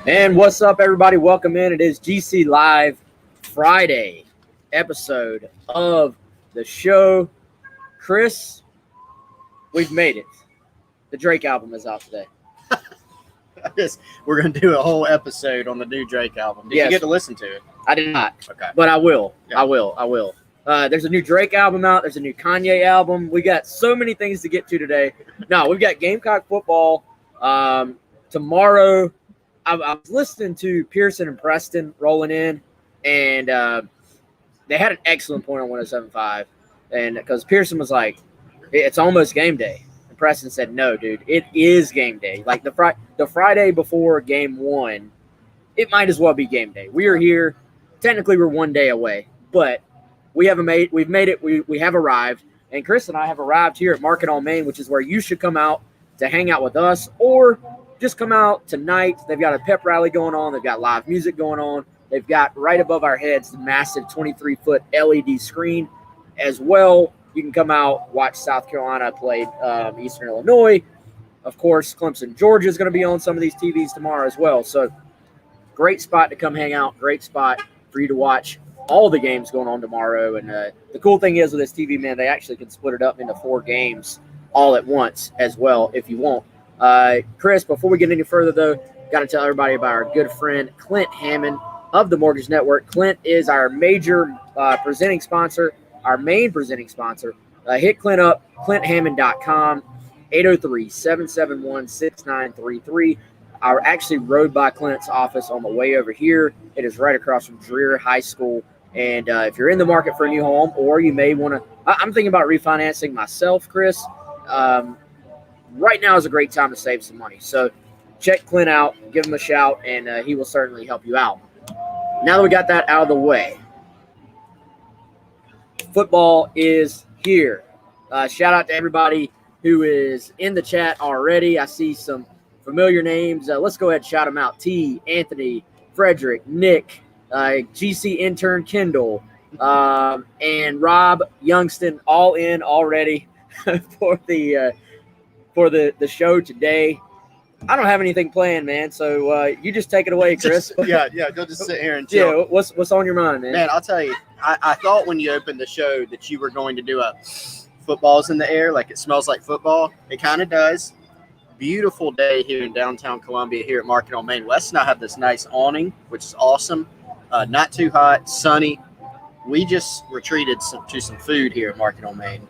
And what's up, everybody? Welcome in. It is GC Live Friday episode of the show. Chris, we've made it. The Drake album is out today. I guess we're going to do a whole episode on the new Drake album. Did you get to listen to it? I did not. Okay. But I will. Yeah. I will. There's a new Drake album out. There's a new Kanye album. We got so many things to get to today. No, we've got Gamecock football tomorrow. I was listening to Pearson and Preston rolling in, and they had an excellent point on 107.5. And because Pearson was like, it's almost game day. And Preston said, no, dude, it is game day. Like the Friday before game one, it might as well be game day. We are here. Technically, we're 1 day away, but we've made it. We have arrived. And Chris and I have arrived here at Market on Main, which is where you should come out to hang out with us, or just come out tonight. They've got a pep rally going on. They've got live music going on. They've got right above our heads the massive 23-foot LED screen as well. You can come out, watch South Carolina play Eastern Illinois. Of course, Clemson, Georgia is going to be on some of these TVs tomorrow as well. So great spot to come hang out. Great spot for you to watch all the games going on tomorrow. And the cool thing is with this TV, man, they actually can split it up into 4 games all at once as well if you want. Chris, before we get any further, though, got to tell everybody about our good friend Clint Hammond of the Mortgage Network. Clint is our major presenting sponsor, our main presenting sponsor. Hit Clint up, clinthammond.com, 803-771-6933. I actually rode by Clint's office on the way over here. It is right across from Dreer High School. And if you're in the market for a new home, or you may want to – I'm thinking about refinancing myself, Chris. Right now is a great time to save some money. So check Clint out, give him a shout, and he will certainly help you out. Now that we got that out of the way, football is here. Shout out to everybody who is in the chat already. I see some familiar names. Let's go ahead and shout them out. T, Anthony, Frederick, Nick, GC intern Kendall, and Rob Youngston all in already for the show today. I don't have anything planned, man. So you just take it away, Chris. Yeah. Go just sit here and chill. Yeah, what's on your mind, man? Man, I'll tell you. I thought when you opened the show that you were going to do a footballs in the air, like it smells like football. It kind of does. Beautiful day here in downtown Columbia, here at Market on Main. Wes and I have this nice awning, which is awesome. Not too hot, sunny. We just retreated to some food here at Market on Main.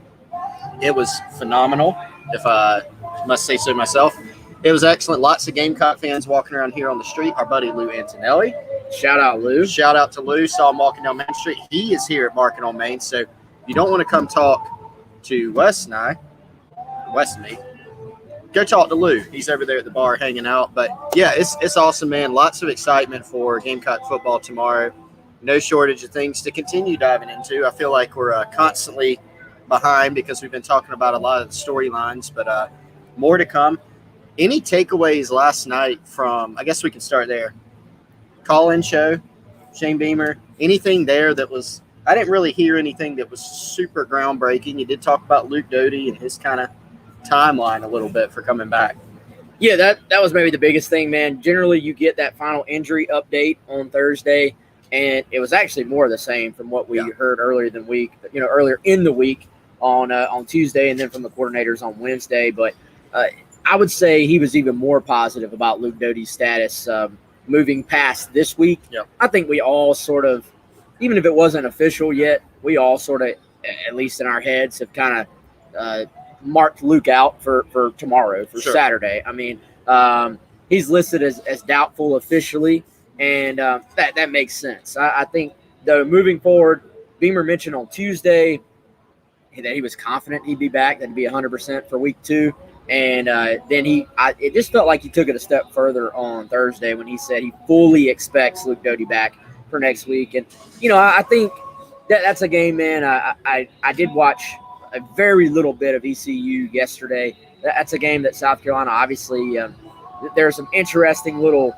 It was phenomenal, if I must say so myself. It was excellent. Lots of Gamecock fans walking around here on the street. Our buddy Lou Antonelli. Shout out, Lou. Shout out to Lou. Saw him walking down Main Street. He is here at Market on Main. So if you don't want to come talk to Wes and me, go talk to Lou. He's over there at the bar hanging out. But, yeah, it's awesome, man. Lots of excitement for Gamecock football tomorrow. No shortage of things to continue diving into. I feel like we're constantly behind because we've been talking about a lot of the storylines, but more to come. Any takeaways last night from, I guess we can start there, call-in show, Shane Beamer, anything there that was, I didn't really hear anything that was super groundbreaking. You did talk about Luke Doty and his kind of timeline a little bit for coming back. Yeah, that was maybe the biggest thing, man. Generally, you get that final injury update on Thursday, and it was actually more of the same from what we heard earlier in the week on Tuesday, and then from the coordinators on Wednesday. But I would say he was even more positive about Luke Doty's status moving past this week. Yep. I think we all sort of, even if it wasn't official yet, we all sort of, at least in our heads, have kind of marked Luke out for tomorrow, for Saturday. I mean, he's listed as doubtful officially, and that makes sense. I think, though, moving forward, Beamer mentioned on Tuesday that he was confident he'd be back, that he'd be 100% for week 2. And then it just felt like he took it a step further on Thursday when he said he fully expects Luke Doty back for next week. And, I think that's a game, man. I did watch a very little bit of ECU yesterday. That's a game that South Carolina, obviously, there's some interesting little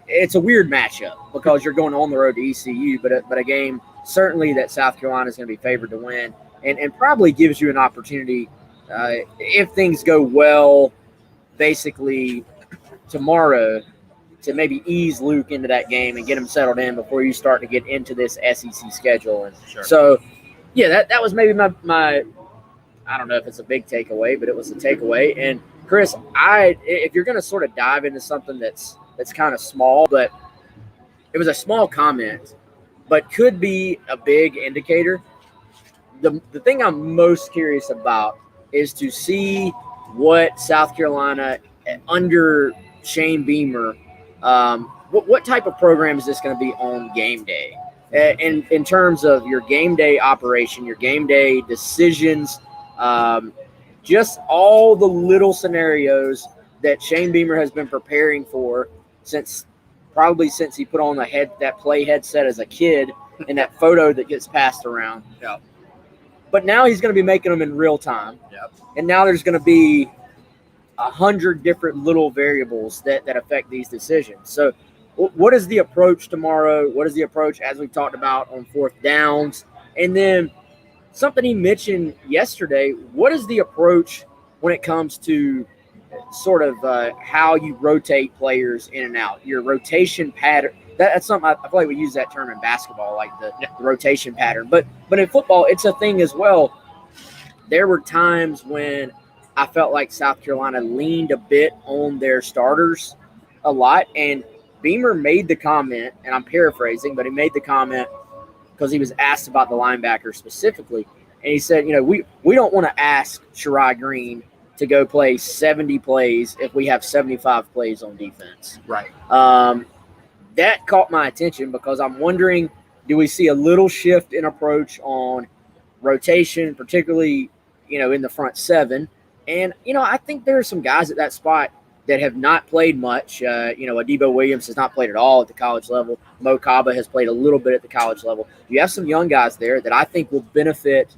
it's a weird matchup because you're going on the road to ECU, but a game certainly that South Carolina is going to be favored to win and probably gives you an opportunity if things go well, basically tomorrow, to maybe ease Luke into that game and get him settled in before you start to get into this SEC schedule. And sure. So, yeah, that was maybe my I don't know if it's a big takeaway, but it was a takeaway. And Chris, if you're going to sort of dive into something that's kind of small, but it was a small comment, but could be a big indicator. The thing I'm most curious about is to see what South Carolina under Shane Beamer, what type of program is this going to be on game day? In terms of your game day operation, your game day decisions, just all the little scenarios that Shane Beamer has been preparing for since he put on that play headset as a kid and that photo that gets passed around. Yeah. But now he's going to be making them in real time. Yep. And now there's going to be 100 different little variables that affect these decisions. So what is the approach tomorrow? What is the approach, as we've talked about, on fourth downs? And then something he mentioned yesterday, what is the approach when it comes to sort of how you rotate players in and out, your rotation pattern? That's something I feel like we use that term in basketball, like the rotation pattern. But in football, it's a thing as well. There were times when I felt like South Carolina leaned a bit on their starters a lot. And Beamer made the comment, and I'm paraphrasing, but he made the comment because he was asked about the linebacker specifically. And he said, we don't want to ask Shirai Green to go play 70 plays if we have 75 plays on defense. Right. That caught my attention because I'm wondering, do we see a little shift in approach on rotation, particularly, in the front seven? And, I think there are some guys at that spot that have not played much. Adebo Williams has not played at all at the college level. Mo Kaba has played a little bit at the college level. You have some young guys there that I think will benefit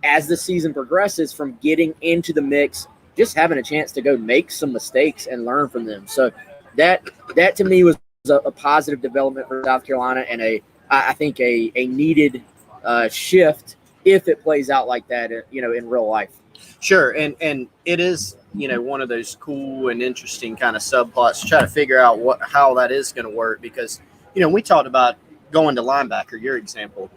as the season progresses from getting into the mix, just having a chance to go make some mistakes and learn from them. So that to me was a positive development for South Carolina and I think a needed shift if it plays out like that, in real life. Sure. And it is, one of those cool and interesting kind of subplots to try to figure out how that is going to work because, we talked about going to linebacker, your example.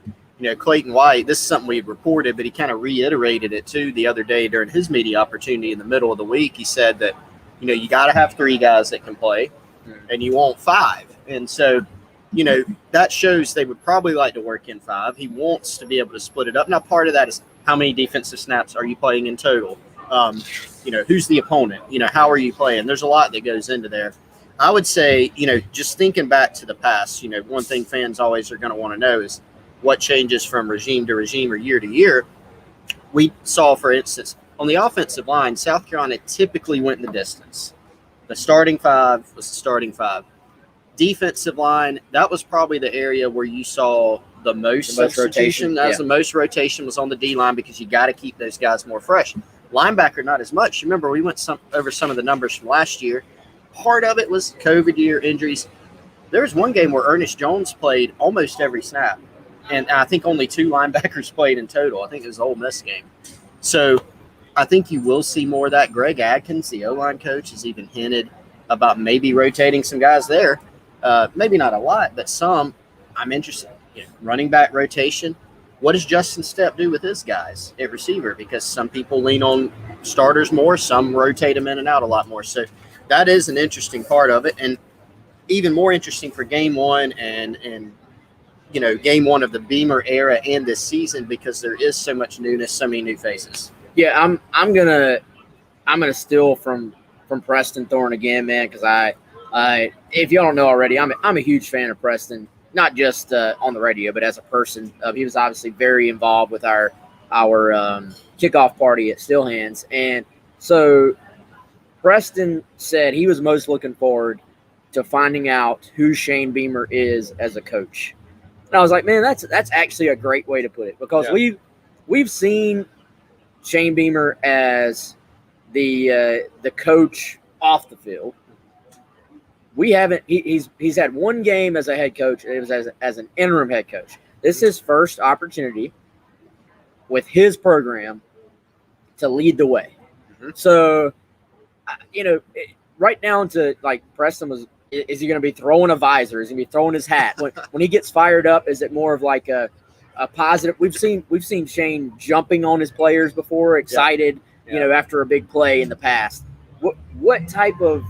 Clayton White, this is something we reported, but he kind of reiterated it too the other day during his media opportunity in the middle of the week. He said that, you got to have 3 guys that can play and you want 5. And so, that shows they would probably like to work in 5. He wants to be able to split it up. Now, part of that is how many defensive snaps are you playing in total? Who's the opponent? How are you playing? There's a lot that goes into there. I would say, just thinking back to the past, one thing fans always are going to want to know is what changes from regime to regime or year to year. We saw, for instance, on the offensive line, South Carolina typically went in the distance. The starting 5 was the starting 5. Defensive line, that was probably the area where you saw the most rotation. The most rotation was on the D-line because you got to keep those guys more fresh. Linebacker, not as much. Remember, we went over some of the numbers from last year. Part of it was COVID year injuries. There was one game where Ernest Jones played almost every snap, and I think only 2 linebackers played in total. I think it was the Ole Miss game. So I think you will see more of that. Greg Adkins, the O-line coach, has even hinted about maybe rotating some guys there. Maybe not a lot, but some. I'm interested. Running back rotation. What does Justin Stepp do with his guys at receiver? Because some people lean on starters more, some rotate them in and out a lot more. So that is an interesting part of it, and even more interesting for game 1 and game 1 of the Beamer era and this season because there is so much newness, so many new faces. Yeah, I'm gonna steal from Preston Thorne again, man, because I if y'all don't know already, I'm a huge fan of Preston, not just on the radio, but as a person. He was obviously very involved with our our kickoff party at Still Hands. And so Preston said he was most looking forward to finding out who Shane Beamer is as a coach. And I was like, man, that's actually a great way to put it, because we've seen Shane Beamer as the coach off the field. We haven't. He's had one game as a head coach. And it was as an interim head coach. This is his first opportunity with his program to lead the way. Mm-hmm. So, right down to like Preston was. Is he going to be throwing a visor? Is he going to be throwing his hat? When he gets fired up, is it more of like a positive? We've seen Shane jumping on his players before, excited, after a big play in the past. What type of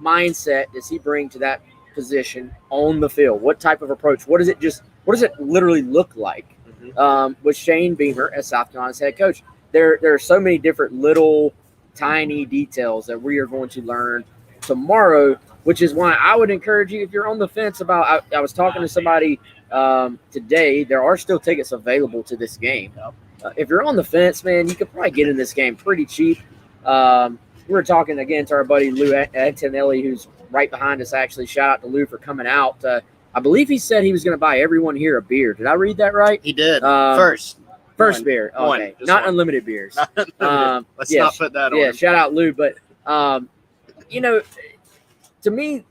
mindset does he bring to that position on the field? What type of approach? What does it literally look like with Shane Beamer as South Carolina's head coach? There are so many different little tiny details that we are going to learn tomorrow, which is why I would encourage you, if you're on the fence about, I was talking to somebody today, there are still tickets available to this game. If you're on the fence, man, you could probably get in this game pretty cheap. We were talking again to our buddy Lou Antonelli, who's right behind us, actually. Shout out to Lou for coming out. I believe he said he was going to buy everyone here a beer. Did I read that right? He did. First beer. Okay. Not one. Unlimited beers. Not unlimited. Let's not put that on. Yeah, shout out Lou. But, to me,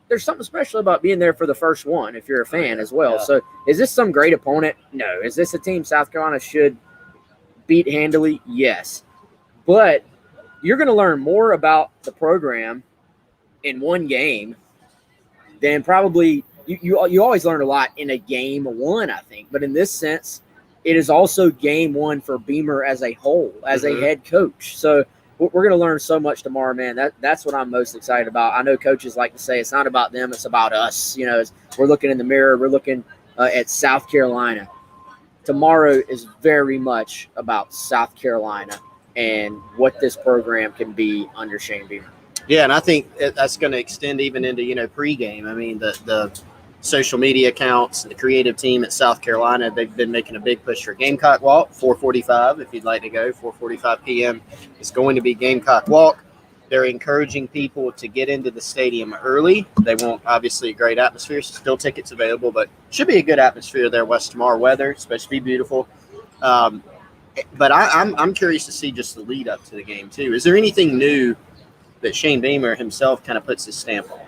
there's something special about being there for the first one if you're a fan as well. Yeah. So is this some great opponent? No. Is this a team South Carolina should beat handily? Yes. But you're going to learn more about the program in one game than probably you always learn a lot in a game one, I think. But in this sense, it is also game one for Beamer as a whole, as a head coach. So we're going to learn so much tomorrow, man. That's what I'm most excited about. I know coaches like to say it's not about them, it's about us. We're looking in the mirror, we're looking at South Carolina. Tomorrow is very much about South Carolina and what this program can be under Shane Beamer. Yeah, and I think that's going to extend even into, pregame. I mean, the social media accounts, the creative team at South Carolina, they've been making a big push for Gamecock Walk, 4:45 if you'd like to go, 4:45 p.m. It's going to be Gamecock Walk. They're encouraging people to get into the stadium early. They want, obviously, a great atmosphere, so still tickets available, but should be a good atmosphere there west tomorrow. Weather, it's supposed to be beautiful. But I'm curious to see just the lead up to the game, too. Is there anything new that Shane Beamer himself kind of puts his stamp on?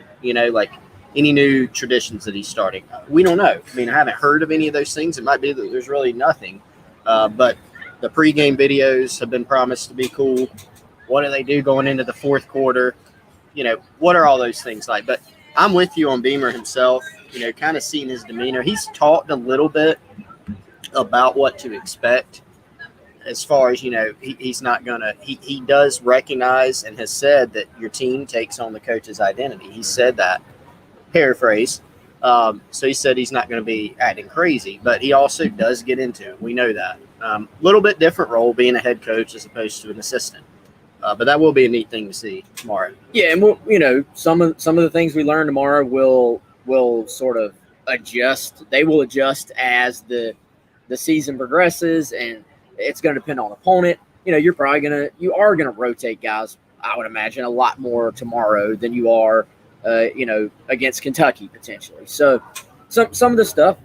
Like any new traditions that he's starting? We don't know. I mean, I haven't heard of any of those things. It might be that there's really nothing. But the pregame videos have been promised to be cool. What do they do going into the fourth quarter? What are all those things like? But I'm with you on Beamer himself, kind of seeing his demeanor. He's talked a little bit about what to expect as far as, he's not going to – he does recognize and has said that your team takes on the coach's identity. He said that. Paraphrase. So he said he's not going to be acting crazy, but he also does get into it. We know that. Little bit different role being a head coach as opposed to an assistant. But that will be a neat thing to see tomorrow. Yeah, and some of the things we learn tomorrow will sort of adjust. They will adjust as the season progresses, and it's going to depend on opponent. You are gonna rotate guys. I would imagine a lot more tomorrow than you are, against Kentucky potentially. So some of the stuff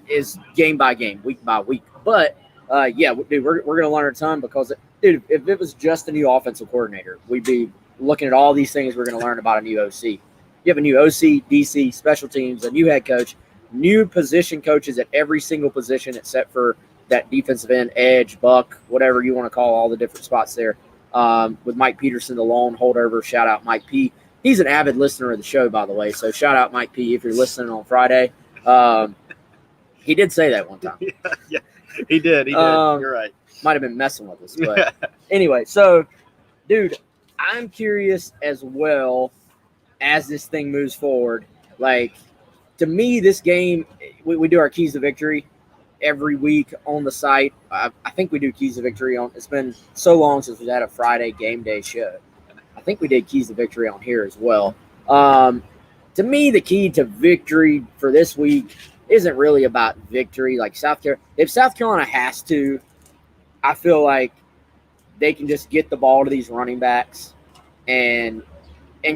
is game by game, week by week. But dude, we're gonna learn a ton because, dude, if it was just a new offensive coordinator, we'd be looking at all these things we're gonna learn about a new OC. You have a new OC, DC, special teams, a new head coach, new position coaches at every single position except for that defensive end, edge, buck, whatever you want to call all the different spots there. With Mike Peterson, the lone holdover. Shout out Mike P. He's an avid listener of the show, by the way. So shout out Mike P. if you're listening on Friday. He did say that one time. Yeah, he did. You're right. Might have been messing with us. But anyway, so, dude, I'm curious as well as this thing moves forward. Like, to me, this game, we do our Keys to Victory every week on the site. I think we do Keys to Victory on – it's been so long since we had a Friday game day show. I think we did Keys to Victory on here as well. To me, the key to victory for this week isn't really about victory. Like if South Carolina has to, I feel like they can just get the ball to these running backs and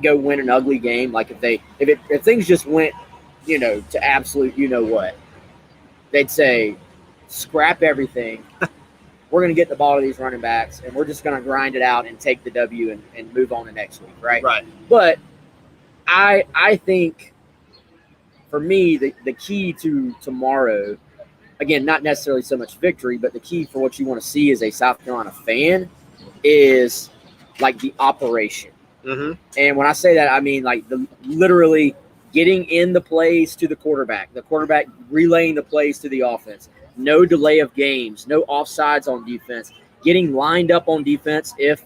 go win an ugly game. Like if things just went, to absolute what, they'd say, scrap everything. We're going to get the ball to these running backs, and we're just going to grind it out and take the W and move on to next week, right? Right. But I think, for me, the key to tomorrow, again, not necessarily so much victory, but the key for what you want to see as a South Carolina fan is like the operation. Mm-hmm. And when I say that, I mean like literally getting in the plays to the quarterback relaying the plays to the offense. No delay of games, no offsides on defense, getting lined up on defense. If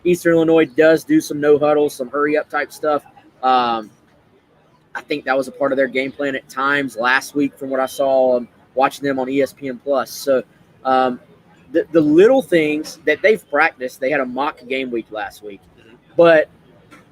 Eastern Illinois does do some no huddle, some hurry up type stuff, I think that was a part of their game plan at times last week from what I saw watching them on ESPN Plus. So the little things that they've practiced, they had a mock game week last week, but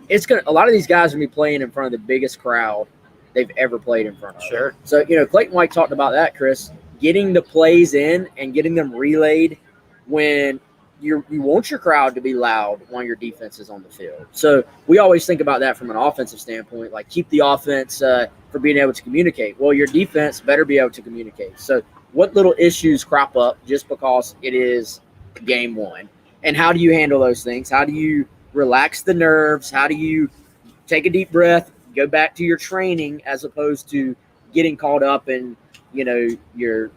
a lot of these guys are going to be playing in front of the biggest crowd they've ever played in front of. Sure. So, Clayton White talked about that, Chris, getting the plays in and getting them relayed when you want your crowd to be loud while your defense is on the field. So we always think about that from an offensive standpoint, like keep the offense for being able to communicate. Well, your defense better be able to communicate. So what little issues crop up just because it is game one? And how do you handle those things? How do you relax the nerves? How do you take a deep breath, go back to your training as opposed to getting caught up in, your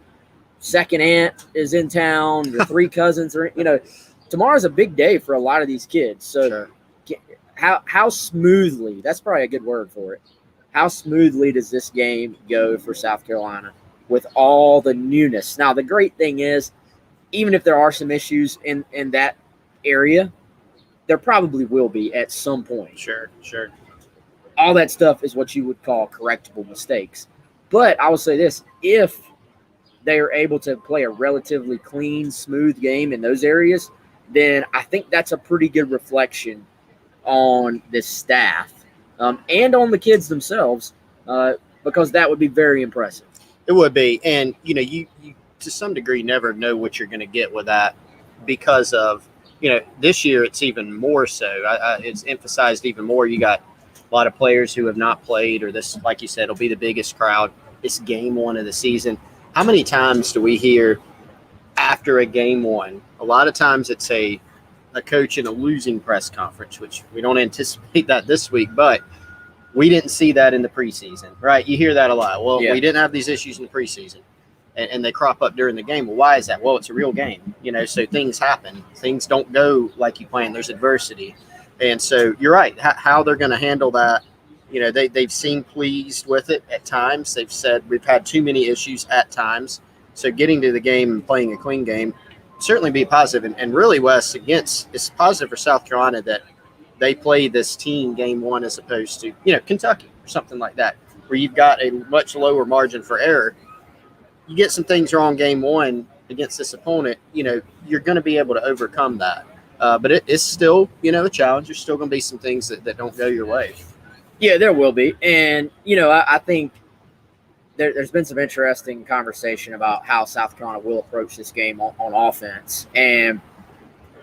second aunt is in town, your three cousins are, tomorrow's a big day for a lot of these kids. So sure. How smoothly, that's probably a good word for it. How smoothly does this game go for South Carolina with all the newness? Now, the great thing is, even if there are some issues in that area, there probably will be at some point. Sure. All that stuff is what you would call correctable mistakes. But I will say this, if they are able to play a relatively clean, smooth game in those areas, then I think that's a pretty good reflection on this staff and on the kids themselves, because that would be very impressive. It would be. And, you to some degree never know what you're going to get with that because of, this year it's even more so. It's emphasized even more. You got a lot of players who have not played, or this, like you said, will be the biggest crowd. It's game one of the season. How many times do we hear after a game one? A lot of times it's a coach in a losing press conference, which we don't anticipate that this week, but we didn't see that in the preseason, right? You hear that a lot. Well, we didn't have these issues in the preseason, and they crop up during the game. Well, why is that? Well, it's a real game, so things happen. Things don't go like you planned. There's adversity. And so you're right. How they're going to handle that, they've seemed pleased with it at times. They've said we've had too many issues at times. So getting to the game and playing a clean game certainly be positive. And really, Wes, it's positive for South Carolina that they play this team game one as opposed to, Kentucky or something like that, where you've got a much lower margin for error. You get some things wrong game one against this opponent, you're going to be able to overcome that. But it's still, a challenge. There's still going to be some things that don't go your way. Yeah, there will be. And, I think there's been some interesting conversation about how South Carolina will approach this game on offense. And,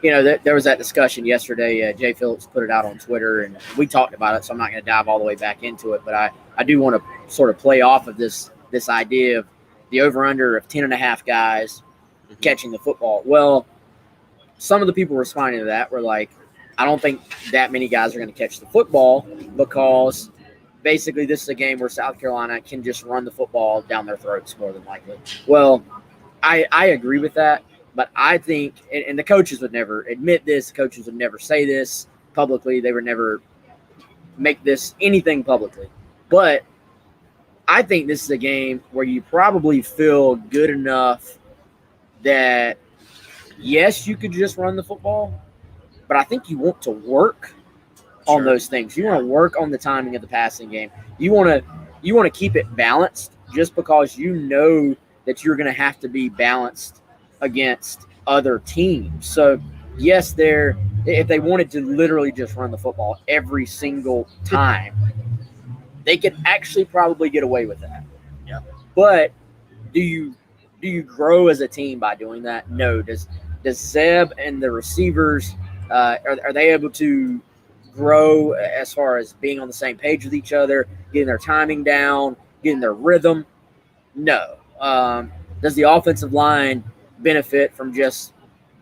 there was that discussion yesterday. Jay Phillips put it out on Twitter, and we talked about it, so I'm not going to dive all the way back into it. But I do want to sort of play off of this idea of the over-under of 10.5 guys catching the football. Well, some of the people responding to that were like, I don't think that many guys are going to catch the football because basically this is a game where South Carolina can just run the football down their throats more than likely. Well, I agree with that, but I think, and the coaches would never admit this, the coaches would never say this publicly, they would never make this anything publicly, but I think this is a game where you probably feel good enough that, yes, you could just run the football, but I think you want to work on those things. You want to work on the timing of the passing game. You want to keep it balanced just because you know that you're going to have to be balanced against other teams. So, yes, if they wanted to literally just run the football every single time, they could actually probably get away with that. Yeah. But do you grow as a team by doing that? No. Does Zeb and the receivers are they able to grow as far as being on the same page with each other, getting their timing down, getting their rhythm? No. Does the offensive line benefit from just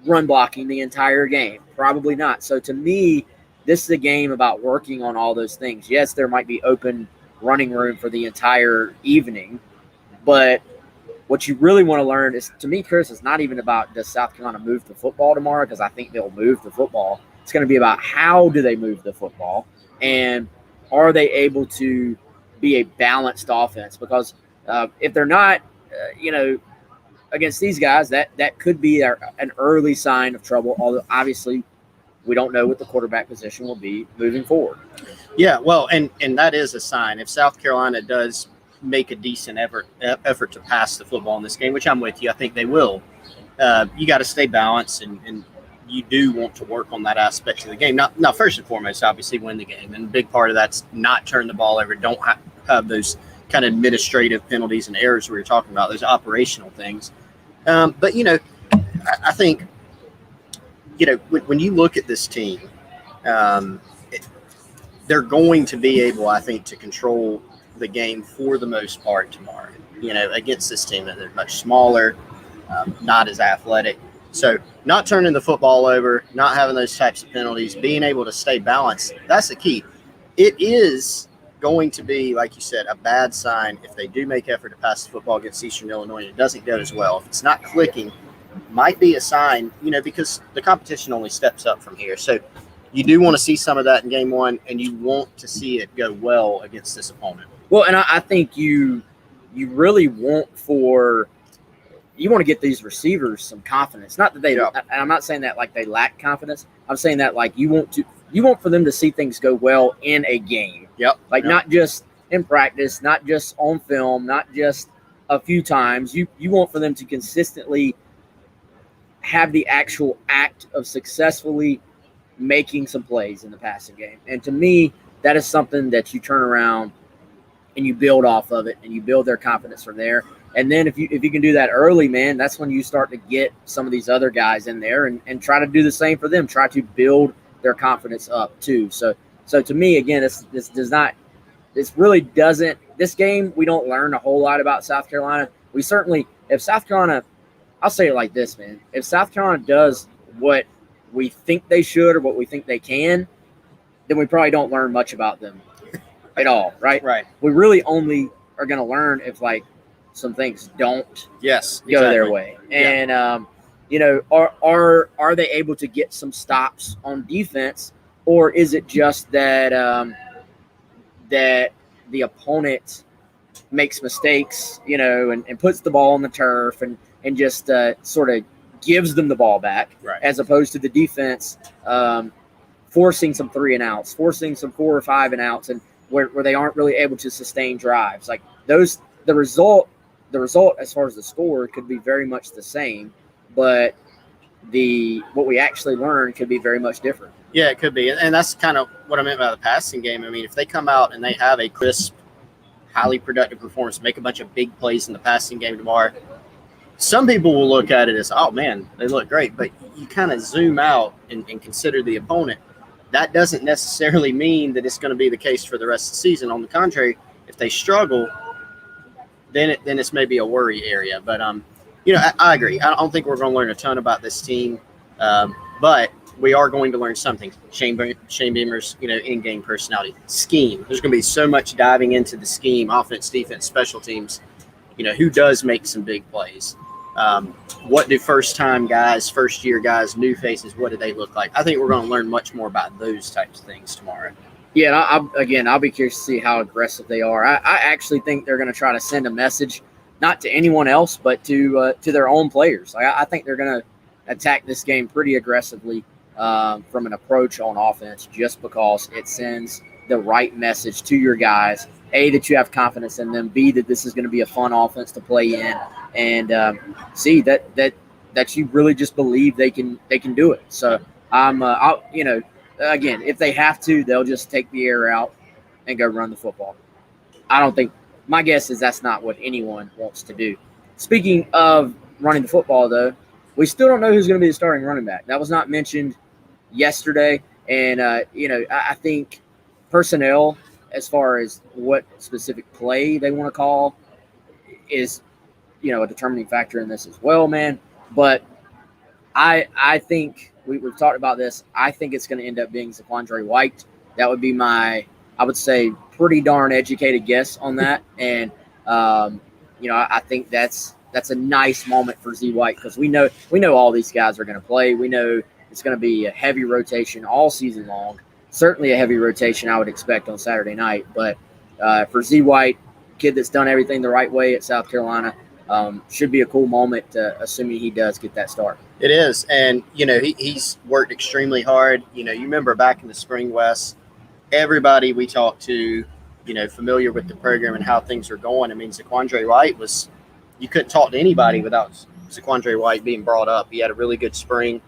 run blocking the entire game? Probably not. So to me, this is a game about working on all those things. Yes, there might be open running room for the entire evening, but what you really want to learn is, to me, Chris, it's not even about does South Carolina move the football tomorrow, because I think they'll move the football. It's going to be about how do they move the football, and are they able to be a balanced offense? Because if they're not, against these guys, that could be an early sign of trouble, although obviously we don't know what the quarterback position will be moving forward. Yeah, well, and that is a sign. If South Carolina does make a decent effort to pass the football in this game, which I'm with you, I think they will, you got to stay balanced, and you do want to work on that aspect of the game. Now, first and foremost, obviously win the game, and a big part of that's not turn the ball over, don't have those kind of administrative penalties and errors we were talking about, those operational things. But, I think, when you look at this team, they're going to be able, I think, to control the game for the most part tomorrow, against this team that they're much smaller, not as athletic. So not turning the football over, not having those types of penalties, being able to stay balanced, that's the key. It is going to be, like you said, a bad sign if they do make effort to pass the football against Eastern Illinois and it doesn't go as well. If it's not clicking, might be a sign, because the competition only steps up from here. So you do want to see some of that in game one, and you want to see it go well against this opponent. Well, and I think you really want to get these receivers some confidence. Not that they, and I'm not saying that like they lack confidence. I'm saying that like you want for them to see things go well in a game. Yep. Not just in practice, not just on film, not just a few times. You want for them to consistently have the actual act of successfully making some plays in the passing game. And to me, that is something that you turn around and you build off of it, and you build their confidence from there. And then if you can do that early, man, that's when you start to get some of these other guys in there and try to do the same for them. Try to build their confidence up too. So to me, again, this game, we don't learn a whole lot about South Carolina. We certainly, if South Carolina, I'll say it like this, man. If South Carolina does what we think they should or what we think they can, then we probably don't learn much about them at all, right? Right. We really only are going to learn if, like, some things don't go their way. And, are they able to get some stops on defense, or is it just that that the opponent makes mistakes, and puts the ball on the turf and just sort of gives them the ball back, right, as opposed to the defense forcing some 3-and-outs, forcing some 4 or 5-and-outs, and where they aren't really able to sustain drives. Like those, the result as far as the score could be very much the same, but what we actually learn could be very much different. Yeah, it could be. And that's kind of what I meant by the passing game. I mean, if they come out and they have a crisp, highly productive performance, make a bunch of big plays in the passing game tomorrow, some people will look at it as, oh, man, they look great. But you kind of zoom out and consider the opponent. That doesn't necessarily mean that it's going to be the case for the rest of the season. On the contrary, if they struggle, then it's maybe a worry area. But, I agree. I don't think we're going to learn a ton about this team. But we are going to learn something. Shane Beamer's, in-game personality. Scheme. There's going to be so much diving into the scheme, offense, defense, special teams. Who does make some big plays? What do first-time guys, first-year guys, new faces, what do they look like? I think we're going to learn much more about those types of things tomorrow. Yeah, I'll be curious to see how aggressive they are. I actually think they're going to try to send a message, not to anyone else, but to their own players. I think they're going to attack this game pretty aggressively from an approach on offense, just because it sends the right message to your guys. A, that you have confidence in them. B, that this is going to be a fun offense to play in, and C, that you really just believe they can do it. So again, if they have to, they'll just take the air out and go run the football. I don't think my guess is that's not what anyone wants to do. Speaking of running the football, though, we still don't know who's going to be the starting running back. That was not mentioned yesterday. And, I think personnel, as far as what specific play they want to call, is, a determining factor in this as well, man. But I think we've talked about this. I think it's going to end up being Zaquandre White. That would be I would say, pretty darn educated guess on that. And, I think that's a nice moment for Z White because we know all these guys are going to play. We know it's going to be a heavy rotation all season long. Certainly a heavy rotation I would expect on Saturday night. But for Z White, kid that's done everything the right way at South Carolina, should be a cool moment, assuming he does get that start. It is. And, he's worked extremely hard. You remember back in the spring, Wes, everybody we talked to, familiar with the program and how things are going. I mean, Zaquandre White you couldn't talk to anybody without Zaquandre White being brought up. He had a really good spring,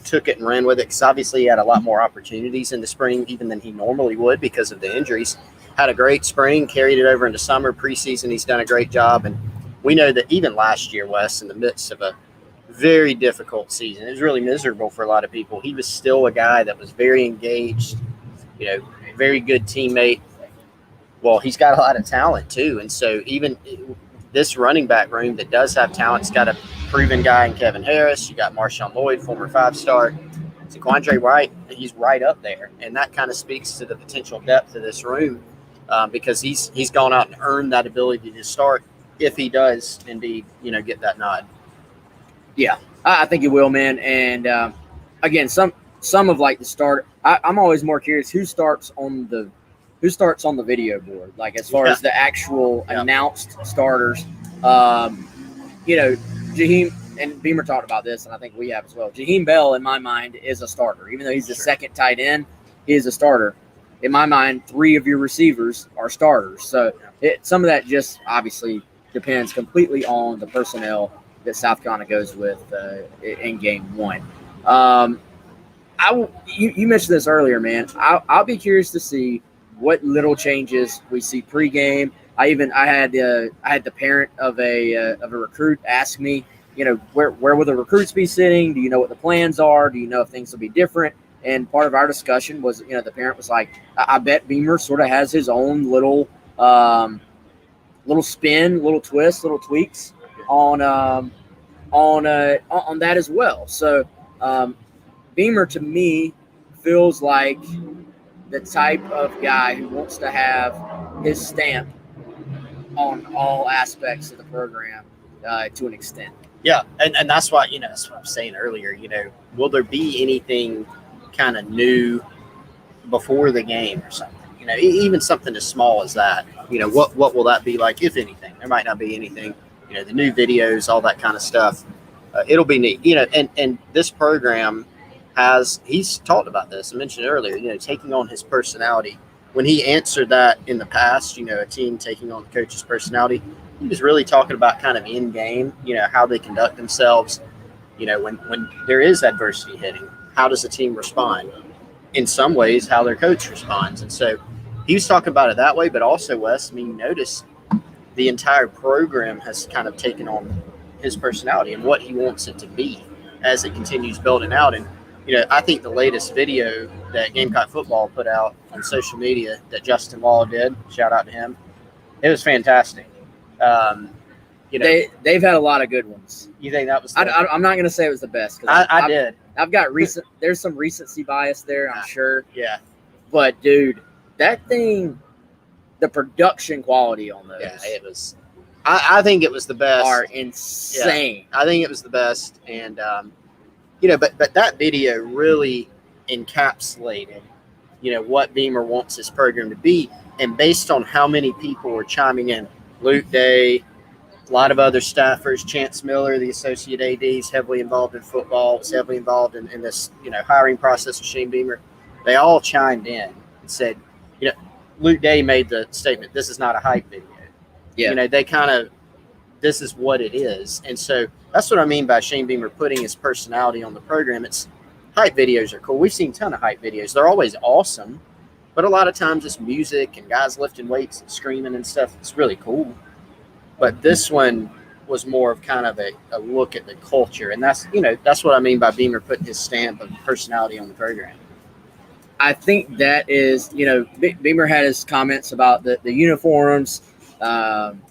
took it and ran with it because obviously he had a lot more opportunities in the spring even than he normally would because of the injuries. Had a great spring, carried it over into summer, preseason. He's done a great job. And we know that even last year, Wes, in the midst of a very difficult season, it was really miserable for a lot of people. He was still a guy that was very engaged, very good teammate. Well, he's got a lot of talent too. And so even this running back room that does have talent, it's got a proven guy in Kevin Harris. You got Marshawn Lloyd, former 5-star. Zaquandre White, he's right up there. And that kind of speaks to the potential depth of this room because he's gone out and earned that ability to start if he does indeed, get that nod. Yeah, I think he will, man. And again, some of like the start. I'm always more curious who starts on the video board, like as far as the actual announced starters. Jaheim and Beamer talked about this, and I think we have as well. Jaheim Bell, in my mind, is a starter. Even though he's the second tight end, he is a starter. In my mind, 3 of your receivers are starters. So some of that just obviously depends completely on the personnel that South Carolina goes with in game 1. You mentioned this earlier, man. I'll be curious to see what little changes we see pregame. I had the parent of a recruit ask me, where will the recruits be sitting? Do you know what the plans are? Do you know if things will be different? And part of our discussion was, the parent was like, I bet Beamer sort of has his own little spin, little twist, little tweaks on that as well. So Beamer to me feels like the type of guy who wants to have his stamp on all aspects of the program to an extent. Yeah, and that's why, that's what I'm saying earlier, will there be anything kind of new before the game or something? Even something as small as that, what will that be like, if anything? There might not be anything, the new videos, all that kind of stuff. It'll be neat, and this program he's talked about this. I mentioned earlier, taking on his personality. When he answered that in the past, a team taking on the coach's personality, he was really talking about kind of in game, how they conduct themselves, when there is adversity hitting, how does the team respond? In some ways, how their coach responds. And so he was talking about it that way, but also, Wes, notice the entire program has kind of taken on his personality and what he wants it to be as it continues building out. And I think the latest video that Gamecock football put out on social media that Justin Law did, shout out to him, it was fantastic. They've had a lot of good ones. You think that was? I'm not going to say it was the best. I did. I've got there's some recency bias there, I'm sure. Yeah. But dude, that thing, the production quality on those. Yeah, it was. I think it was the best. Are insane. Yeah, I think it was the best, and but that video really encapsulated, what Beamer wants his program to be, and based on how many people were chiming in, Luke Day, a lot of other staffers, Chance Miller, the associate AD, is heavily involved in football, was heavily involved in this, hiring process of Shane Beamer. They all chimed in and said, Luke Day made the statement, this is not a hype video. Yeah. They kind of, this is what it is. And so that's what I mean by Shane Beamer putting his personality on the program. It's hype videos are cool. We've seen a ton of hype videos. They're always awesome. But a lot of times it's music and guys lifting weights and screaming and stuff. It's really cool. But this one was more of kind of a look at the culture. And that's what I mean by Beamer putting his stamp of personality on the program. I think that is, Beamer had his comments about the uniforms, RIP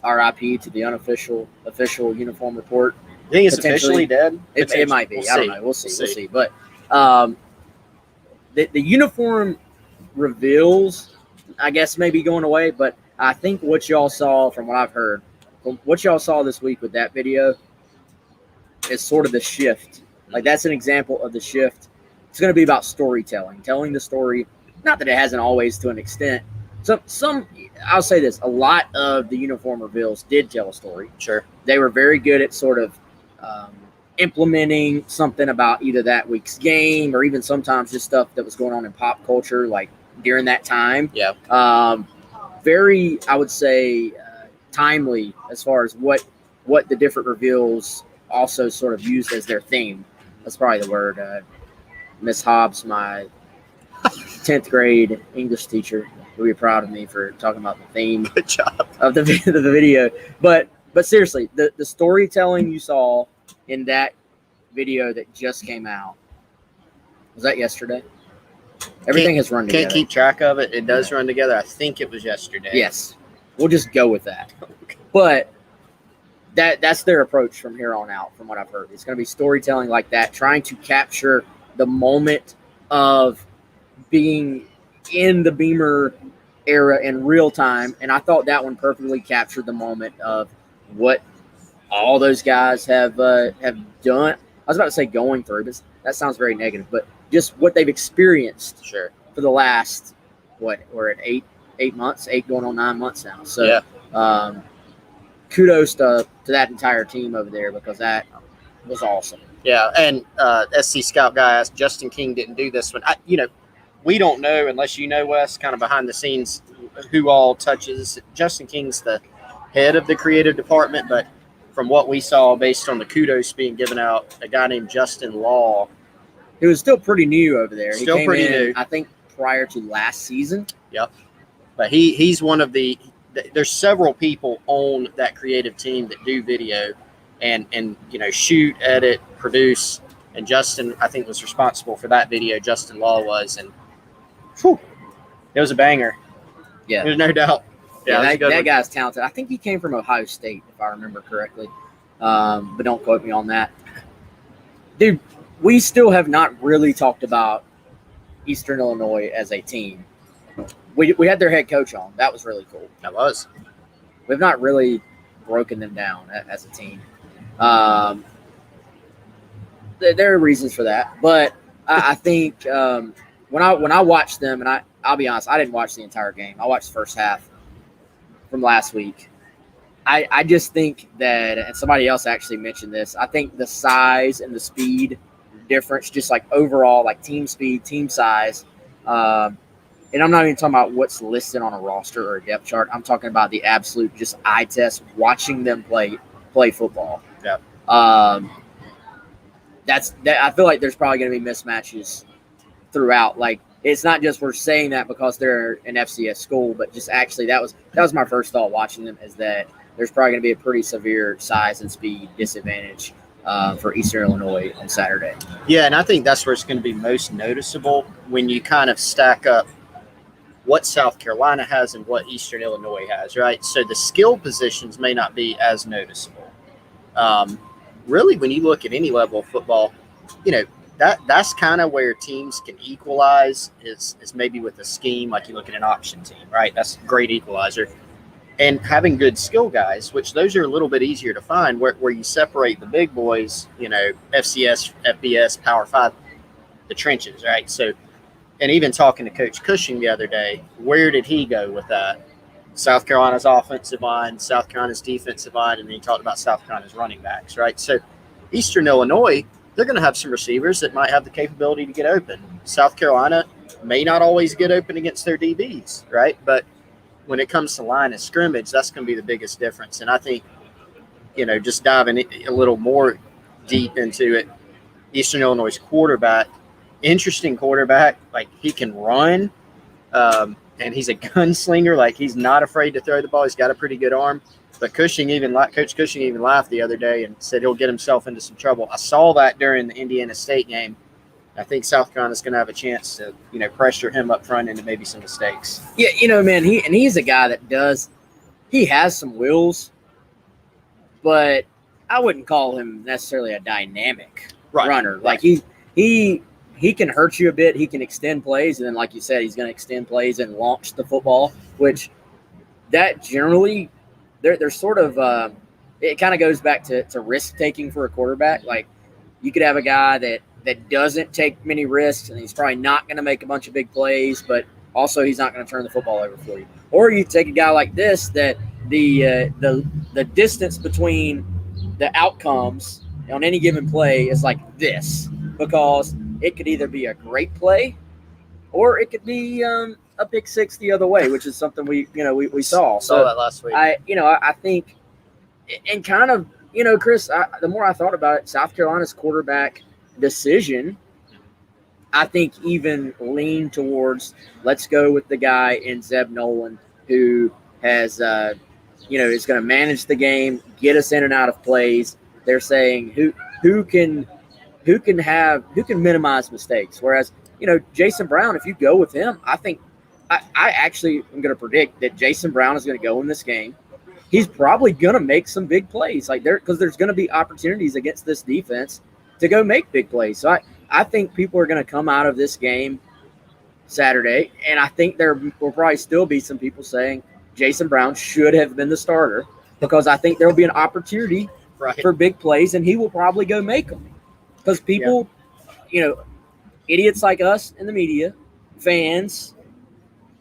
to the official uniform report. You think it's officially dead? It might be. I don't know. We'll see. But the uniform reveals, I guess, maybe going away. But I think what y'all saw, from what I've heard, what y'all saw this week with that video is sort of the shift. Like, that's an example of the shift. It's going to be about storytelling, telling the story. Not that it hasn't always, to an extent. Some I'll say this: a lot of the uniform reveals did tell a story. Sure, they were very good at sort of implementing something about either that week's game or even sometimes just stuff that was going on in pop culture, like during that time. Yeah. Very, I would say, timely as far as what the different reveals also sort of used as their theme. That's probably the word. Miss Hobbs, my 10th grade English teacher, will be proud of me for talking about the theme. Good job. Of the video. But seriously, the storytelling you saw in that video that just came out, was that yesterday? Everything has run together. Can't keep track of it. It does run together. I think it was yesterday. Yes. We'll just go with that. Okay. But that's their approach from here on out, from what I've heard. It's going to be storytelling like that, trying to capture the moment of being in the Beamer era in real time. And I thought that one perfectly captured the moment of what all those guys have done. I was about to say going through, but that sounds very negative, but just what they've experienced. Sure. For the last, we're at 8 months, 8 going on 9 months now. So yeah. Kudos to that entire team over there, because that was awesome. Yeah, and SC Scout guy asked, Justin King didn't do this one. We don't know, unless you know, Wes, kind of behind the scenes, who all touches. Justin King's the head of the creative department, but from what we saw, based on the kudos being given out, a guy named Justin Law. He was still pretty new over there. Still he came pretty in, new. I think, prior to last season. Yep. But he's one of there's several people on that creative team that do video and shoot, edit, produce. And Justin, I think, was responsible for that video. Justin Law was, and whew, it was a banger. Yeah. There's no doubt. Yeah, that guy's talented. I think he came from Ohio State, if I remember correctly. But don't quote me on that. Dude, we still have not really talked about Eastern Illinois as a team. We had their head coach on. That was really cool. That was. We've not really broken them down as a team. There are reasons for that, but I think when I watched them, and I'll be honest, I didn't watch the entire game. I watched the first half from last week. I just think that, and somebody else actually mentioned this, I think the size and the speed difference, just like overall, like team speed, team size, and I'm not even talking about what's listed on a roster or a depth chart. I'm talking about the absolute just eye test, watching them play football. Yeah. I feel like there's probably going to be mismatches throughout. Like, it's not just we're saying that because they're an FCS school, but just actually that was my first thought watching them, is that there's probably going to be a pretty severe size and speed disadvantage for Eastern Illinois on Saturday. Yeah, and I think that's where it's going to be most noticeable, when you kind of stack up what South Carolina has and what Eastern Illinois has, right? So the skill positions may not be as noticeable. Really, when you look at any level of football, that's kind of where teams can equalize, is maybe with a scheme, like you look at an auction team, right? That's a great equalizer. And having good skill guys, which those are a little bit easier to find, where you separate the big boys, FCS, FBS, Power 5, the trenches, right? So, and even talking to Coach Cushing the other day, where did he go with that? South Carolina's offensive line, South Carolina's defensive line, and then he talked about South Carolina's running backs, right? So Eastern Illinois, they're going to have some receivers that might have the capability to get open. South Carolina may not always get open against their DBs, right? But when it comes to line of scrimmage, that's going to be the biggest difference. And I think, just diving a little more deep into it, Eastern Illinois' quarterback interesting quarterback. Like, he can run, and he's a gunslinger. Like, he's not afraid to throw the ball. He's got a pretty good arm. But Coach Cushing even laughed the other day and said he'll get himself into some trouble. I saw that during the Indiana State game. I think South Carolina's going to have a chance to, pressure him up front into maybe some mistakes. Yeah, man, he's a guy that he has some wheels, but I wouldn't call him necessarily a dynamic runner. Like, he can hurt you a bit. He can extend plays, and then, like you said, he's going to extend plays and launch the football, which that generally they're sort of it kind of goes back to risk taking for a quarterback. Like, you could have a guy that doesn't take many risks, and he's probably not going to make a bunch of big plays, but also he's not going to turn the football over for you. Or you take a guy like this that the distance between the outcomes on any given play is like this, because it could either be a great play or it could be a pick six the other way, which is something we saw. Saw that last week. I think, and kind of, Chris, the more I thought about it, South Carolina's quarterback decision, I think, even leaned towards, let's go with the guy in Zeb Nolan who has, is going to manage the game, get us in and out of plays. They're saying who can minimize mistakes. Whereas, Jason Brown, if you go with him, I think I actually am going to predict that Jason Brown is going to go in this game. He's probably going to make some big plays, because there's going to be opportunities against this defense to go make big plays. So I think people are going to come out of this game Saturday, and I think there will probably still be some people saying Jason Brown should have been the starter, because I think there will be an opportunity for big plays, and he will probably go make them. Because people, idiots like us in the media, fans,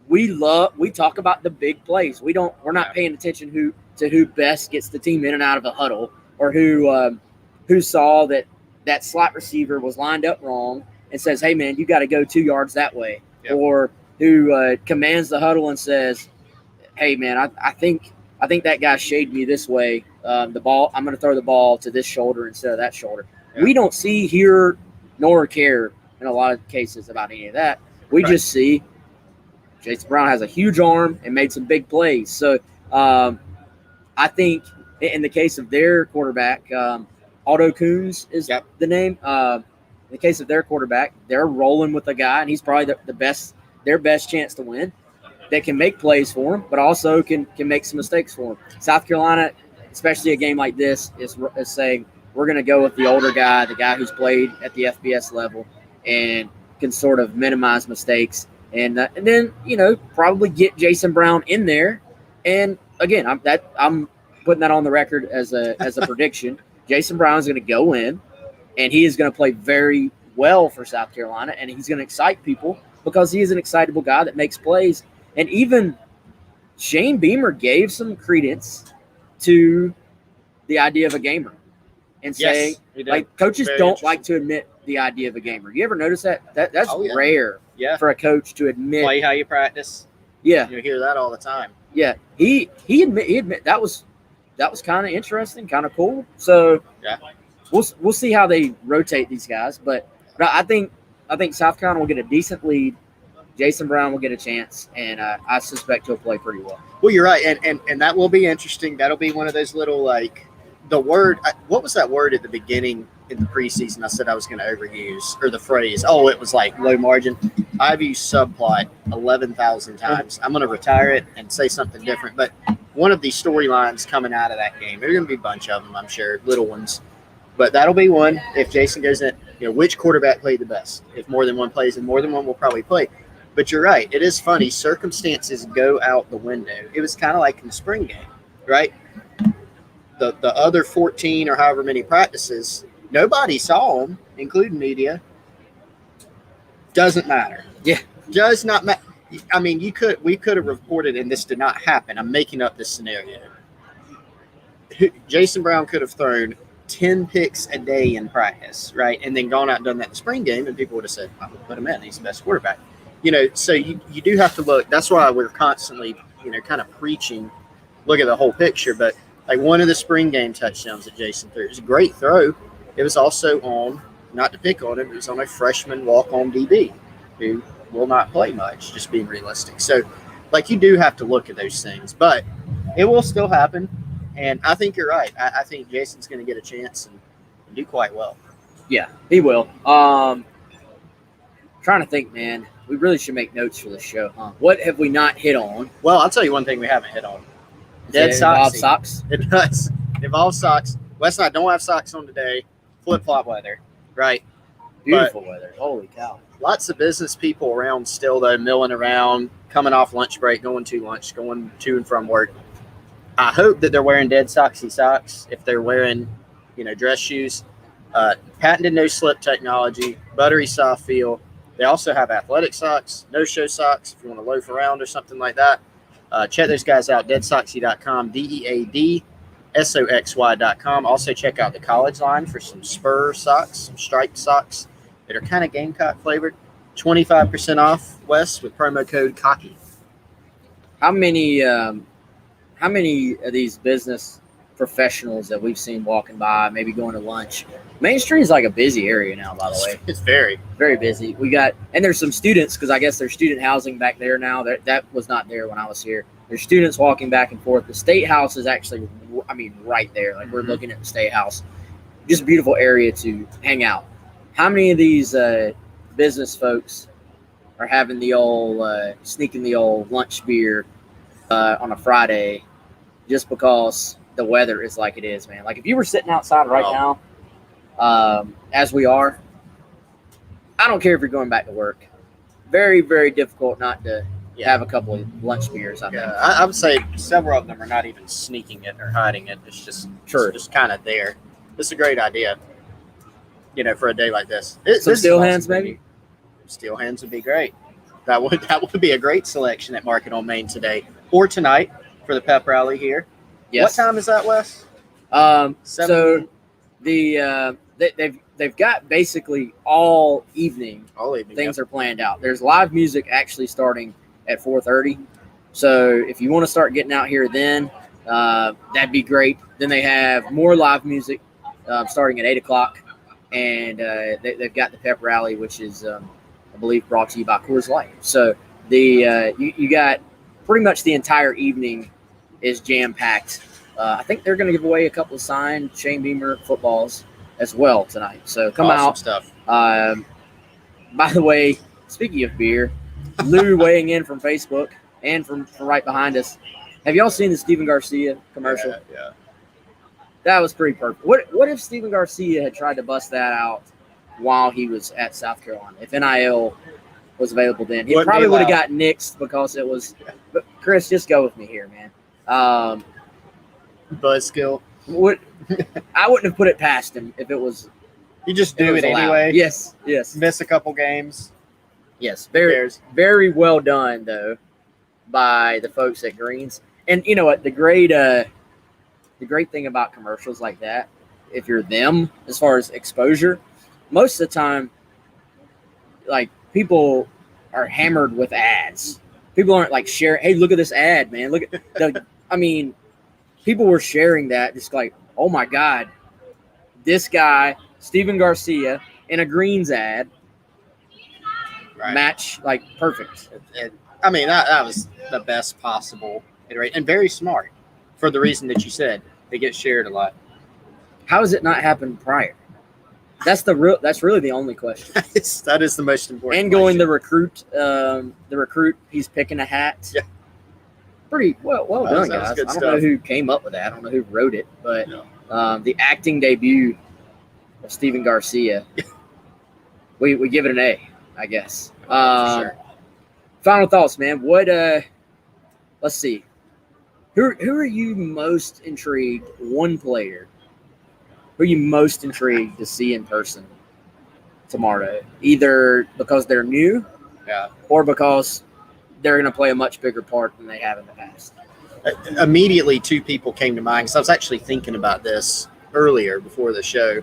we talk about the big plays. We're not paying attention to who best gets the team in and out of a huddle, or who saw that slot receiver was lined up wrong and says, hey, man, you got to go 2 yards that way. Yep. Or who commands the huddle and says, hey, man, I think that guy shaded me this way. The ball, I'm going to throw the ball to this shoulder instead of that shoulder. Yep. We don't see, hear, nor care in a lot of cases about any of that. We just see Jason Brown has a huge arm and made some big plays. So I think in the case of their quarterback, Otto Coons is the name. In the case of their quarterback, they're rolling with a guy, and he's probably their best chance to win, that can make plays for him, but also can make some mistakes for him. South Carolina, especially a game like this, is saying we're going to go with the older guy, the guy who's played at the FBS level and can sort of minimize mistakes, and then probably get Jason Brown in there. And again, I'm putting that on the record as a prediction. Jason Brown is going to go in, and he is going to play very well for South Carolina, and he's going to excite people because he is an excitable guy that makes plays. And even Shane Beamer gave some credence to the idea of a gamer and saying, coaches don't like to admit the idea of a gamer. You ever notice that? That's rare for a coach to admit. Play how you practice. Yeah. You hear that all the time. Yeah. He admit that was kind of interesting, kind of cool. So we'll see how they rotate these guys, but I think South Carolina will get a decent lead. Jason Brown will get a chance, and I suspect he'll play pretty well. Well, you're right, and that will be interesting. That'll be one of those little, the word. What was that word at the beginning in the preseason? I said I was going to overuse, or the phrase. Oh, it was like low margin. I've used subplot 11,000 times. I'm going to retire it and say something different. But one of the storylines coming out of that game, there are going to be a bunch of them, I'm sure, little ones. But that'll be one. If Jason goes in, which quarterback played the best? If more than one plays, and more than one will probably play. But you're right. It is funny. Circumstances go out the window. It was kind of like in the spring game, right? The other 14 or however many practices, nobody saw them, including media. Doesn't matter. Yeah. Does not matter. I mean, we could have reported, and this did not happen. I'm making up this scenario. Jason Brown could have thrown 10 picks a day in practice, right? And then gone out and done that in the spring game, and people would have said, I would put him in. He's the best quarterback. So you do have to look. That's why we're constantly, kind of preaching, look at the whole picture. But like one of the spring game touchdowns that Jason threw, it was a great throw. It was also on not to pick on him, he's on a freshman walk-on DB who will not play much, just being realistic. So, like, you do have to look at those things, but it will still happen. And I think you're right. I think Jason's going to get a chance and do quite well. Yeah, he will. Trying to think, man. We really should make notes for the show, huh? What have we not hit on? Well, I'll tell you one thing we haven't hit on. Dead socks. It does. It involves socks. Wes and I don't have socks on today. Flip-flop weather, right? Beautiful weather. Holy cow. Lots of business people around still, though, milling around, coming off lunch break, going to lunch, going to and from work. I hope that they're wearing dead socksy socks. If they're wearing, dress shoes, patented no-slip technology, buttery soft feel. They also have athletic socks, no-show socks if you want to loaf around or something like that. Check those guys out, deadsoxy.com, DEADSOXY.com. Also check out the college line for some Spur socks, some striped socks that are kind of Gamecock flavored. 25% off, Wes, with promo code COCKY. How many of these business professionals that we've seen walking by, maybe going to lunch? Main Street is like a busy area now, by the way. It's very, very busy. And there's some students, because I guess there's student housing back there now. That was not there when I was here. There's students walking back and forth. The State House is actually, right there. Like, we're looking at the State House. Just a beautiful area to hang out. How many of these business folks are having the old, sneaking the old lunch beer on a Friday just because the weather is like it is, man? Like, if you were sitting outside right now, as we are, I don't care if you're going back to work. Very, very difficult not to have a couple of lunch beers. I would say several of them are not even sneaking it or hiding it. It's just kind of there. It's a great idea, for a day like this. Some steel hands, maybe. Steel hands would be great. That would be a great selection at Market on Main today or tonight for the pep rally here. Yes. What time is that, Wes? So they've got basically all evening. Things are planned out. There's live music actually starting at 4:30. So if you want to start getting out here, then that'd be great. Then they have more live music starting at 8:00, and they've got the pep rally, which is I believe brought to you by Coors Light. So you got pretty much the entire evening is jam-packed. I think they're going to give away a couple of signed Shane Beamer footballs as well tonight. So come out. Stuff. By the way, speaking of beer, Lou weighing in from Facebook and from right behind us. Have y'all seen the Steven Garcia commercial? Yeah. That was pretty perfect. What if Steven Garcia had tried to bust that out while he was at South Carolina? If NIL was available then, he probably would have got nixed because it was. But Chris, just go with me here, man. Buzzkill. I wouldn't have put it past him if it was. You just do it anyway. Yes. Miss a couple games. Yes, very well done though by the folks at Greens. And you know what? The great thing about commercials like that, if you're them as far as exposure, most of the time, like, people are hammered with ads. People aren't like sharing. Hey, look at this ad, man. Look at the. People were sharing that, just like, oh my God, this guy, Steven Garcia, in a Greens ad, match, like, perfect. That was the best possible iteration, and very smart for the reason that you said. They get shared a lot. How has it not happened prior? That's really the only question. That is the most important. And going the recruit, he's picking a hat. Yeah. Pretty well done, guys. I don't know who came up with that. I don't know who wrote it, but the acting debut of Steven Garcia, we give it an A, I guess. For sure. Final thoughts, man. Let's see. Who are you most intrigued? One player. Who are you most intrigued to see in person tomorrow? Either because they're new, or because they're going to play a much bigger part than they have in the past. Immediately, two people came to mind, because I was actually thinking about this earlier before the show,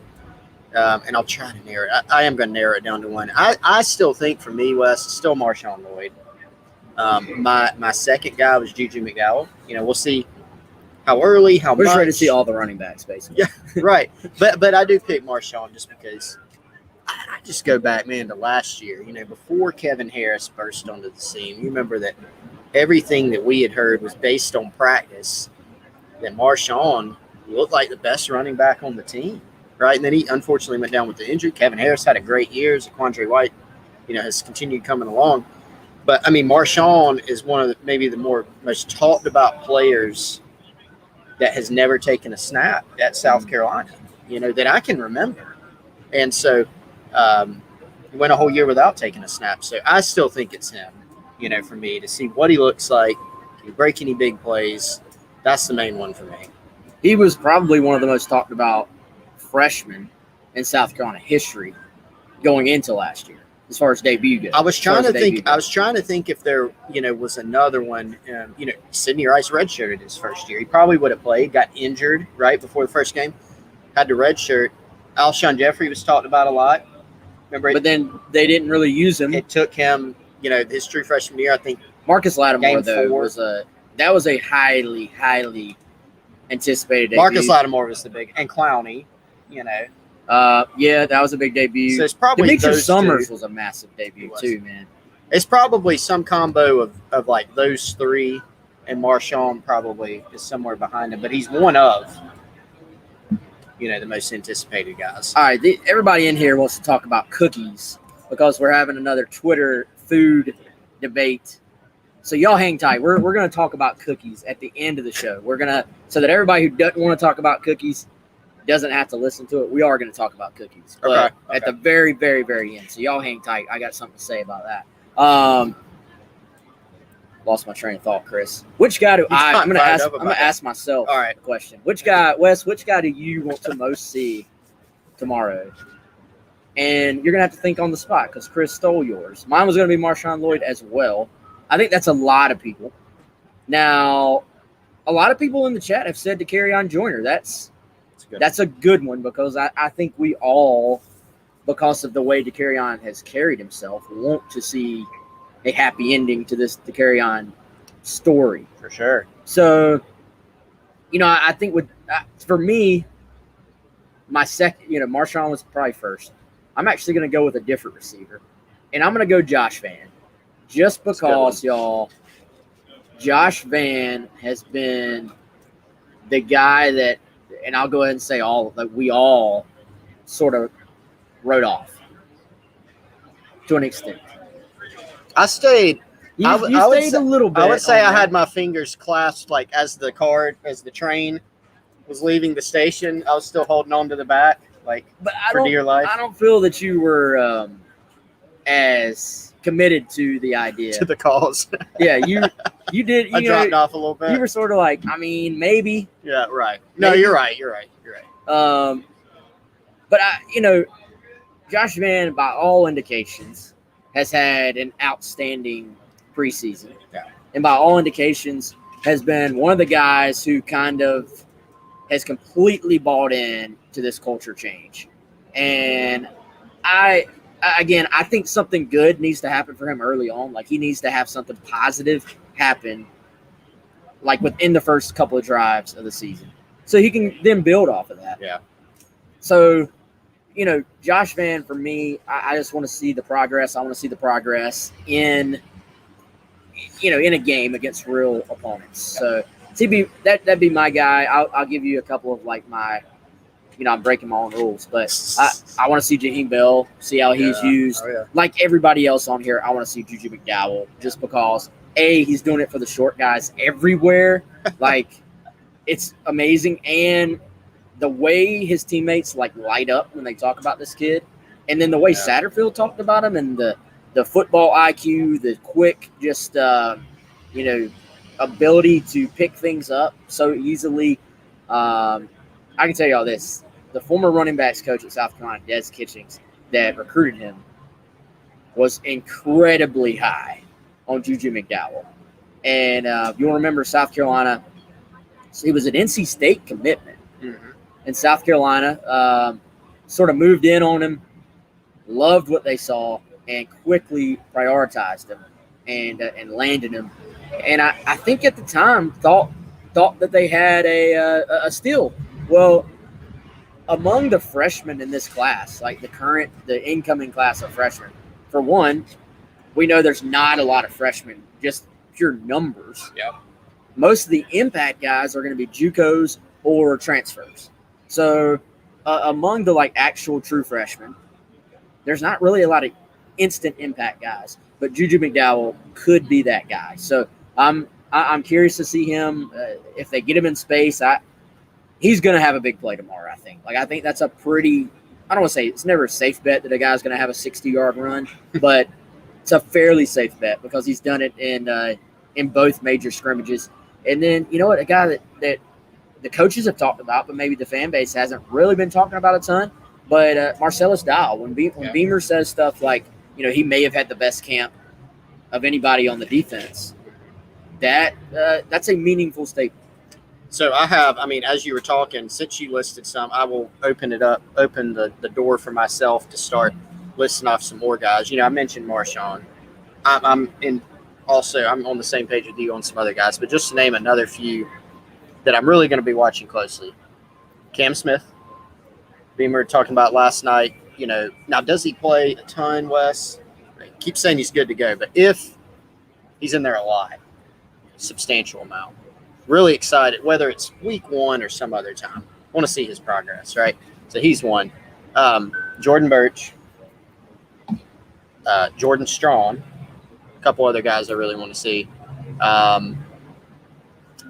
and I'll try to narrow it. I am going to narrow it down to one. I still think, for me, Wes, it's still Marshawn Lloyd. My second guy was Juju McDowell. We'll see how early, how much. We're just ready to see all the running backs, basically. Yeah, right. But I do pick Marshawn just because just go back, man, to last year. Before Kevin Harris burst onto the scene, you remember that everything that we had heard was based on practice. That Marshawn looked like the best running back on the team, right? And then he unfortunately went down with the injury. Kevin Harris had a great year. Zaquandre White, has continued coming along. But, Marshawn is one of maybe the most talked about players that has never taken a snap at South Carolina, that I can remember. And so he went a whole year without taking a snap. So I still think it's him, for me, to see what he looks like, can he break any big plays. That's the main one for me. He was probably one of the most talked about freshmen in South Carolina history going into last year, as far as debut goes. I was trying to think if there, was another one. Sidney Rice redshirted his first year. He probably would have played. Got injured right before the first game. Had to redshirt. Alshon Jeffrey was talked about a lot. Remember? But then they didn't really use him. It took him, his true freshman year. I think Marcus Lattimore was a highly, highly anticipated debut. Marcus Lattimore was the big, and Clowney, yeah, that was a big debut. So it's probably Demetrius Summers was a massive debut too, man. It's probably some combo of like those three, and Marshawn probably is somewhere behind him, but he's one of, the most anticipated guys. All right, everybody in here wants to talk about cookies because we're having another Twitter food debate. So y'all hang tight. We're going to talk about cookies at the end of the show. So that everybody who doesn't want to talk about cookies doesn't have to listen to it. We are going to talk about cookies, but at the very, very, very end. So y'all hang tight. I got something to say about that. Lost my train of thought, Chris. Which guy do I'm going to ask myself a question. Which guy do you want to most see tomorrow? And you're going to have to think on the spot because Chris stole yours. Mine was going to be Marshawn Lloyd as well. I think that's a lot of people. Now, a lot of people in the chat have said to Kerryon Joyner. That's a good one because I think we all, because of the way Kerryon has carried himself, want to see a happy ending to the Kerryon story. For sure. So, I think for me, my second, Marshawn was probably first. I'm actually going to go with a different receiver, and I'm going to go Josh Vann. Just because, y'all, Josh Vann has been the guy that, and I'll go ahead and say we all sort of wrote off to an extent. I stayed. You stayed a little bit. I would say I had my fingers clasped, like as the train was leaving the station. I was still holding on to the back, for dear life. I don't feel that you were as committed to the idea, to the cause. Yeah, you did. I dropped off a little bit. You were sort of like, maybe. Yeah, right. No, maybe. You're right. But Josh Vann, by all indications, has had an outstanding preseason. Yeah. And by all indications, has been one of the guys who kind of has completely bought in to this culture change. And I think something good needs to happen for him early on. Like, he needs to have something positive happen, like within the first couple of drives of the season, so he can then build off of that. Yeah. So, Josh Vann, for me, I just want to see the progress. I want to see the progress in a game against real opponents. Yeah. So, that'd be my guy. I'll give you a couple of my. I'm breaking my own rules, but I want to see Jaheim Bell, see how he's used. Oh, yeah. Like everybody else on here, I want to see Juju McDowell just because, he's doing it for the short guys everywhere. It's amazing. And the way his teammates, light up when they talk about this kid, and then the way Satterfield talked about him and the football IQ, the quick ability to pick things up so easily. I can tell you all this. The former running backs coach at South Carolina, Des Kitchings, that recruited him, was incredibly high on Juju McDowell. And you'll remember South Carolina, so he was an NC State commitment. Mm-hmm. And South Carolina sort of moved in on him, loved what they saw, and quickly prioritized him and landed him. And I think at the time thought that they had a steal. Well, among the freshmen in this class, like the incoming class of freshmen, for one, we know there's not a lot of freshmen, just pure numbers. Yep. Most of the impact guys are going to be JUCOs or transfers. So among the like actual true freshmen, there's not really a lot of instant impact guys, but Juju McDowell could be that guy. So I'm curious to see him if they get him in space. He's going to have a big play tomorrow, I think. Like, I think that's a pretty – I don't want to say it's never a safe bet that a guy's going to have a 60-yard run, but it's a fairly safe bet because he's done it in both major scrimmages. And then, you know what, a guy that the coaches have talked about, but maybe the fan base hasn't really been talking about a ton, but Marcellus Dial. When Beamer says stuff like, you know, he may have had the best camp of anybody on the defense, that's a meaningful statement. So as you were talking, since you listed some, I will open the door for myself to start listing off some more guys. You know, I mentioned Marshawn. I'm on the same page with you on some other guys, but just to name another few that I'm really going to be watching closely. Cam Smith, Beamer talking about last night. You know, now does he play a ton, Wes? Keep saying he's good to go, but if he's in there a lot, substantial amount. Really excited, whether it's week one or some other time. Want to see his progress, right? So he's one. Jordan Birch, Jordan Strong, a couple other guys I really want to see.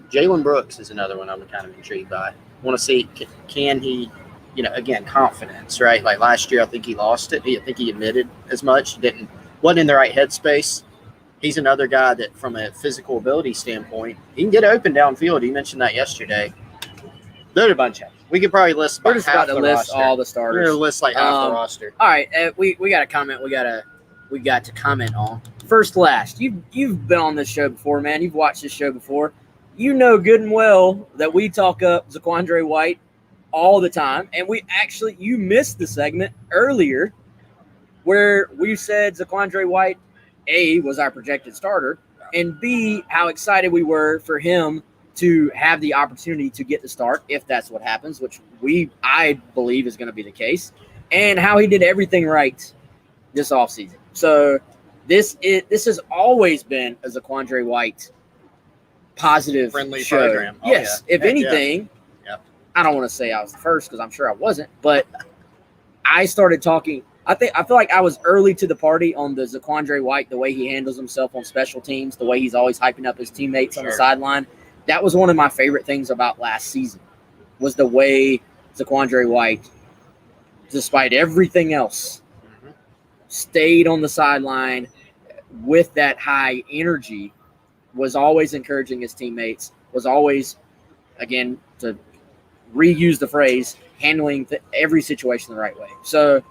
Jalen Brooks is another one I'm kind of intrigued by. Want to see, can he, you know, again, confidence, right? Like last year, I think he lost it. I think he admitted as much. Wasn't in the right headspace. He's another guy that, from a physical ability standpoint, he can get open downfield. You mentioned that yesterday. There's a bunch of them. We could probably list We're just about to list all the starters. We're going to list like half the roster. All right, we got a comment. We got to comment on. First, last. You've been on this show before, man. You've watched this show before. You know good and well that we talk up Zaquandre White all the time, and you missed the segment earlier where we said Zaquandre White, A, was our projected starter, and B, how excited we were for him to have the opportunity to get the start, if that's what happens, which I believe is going to be the case, and how he did everything right this offseason. So this has always been a Zaquandre White positive friendly show. Program. Oh, yes, yeah. If anything, yeah. I don't want to say I was the first because I'm sure I wasn't, but I started talking. I feel like I was early to the party on the Zaquandre White, the way he handles himself on special teams, the way he's always hyping up his teammates on the sideline. That was one of my favorite things about last season, was the way Zaquandre White, despite everything else, stayed on the sideline with that high energy, was always encouraging his teammates, was always, again, to reuse the phrase, handling every situation the right way. So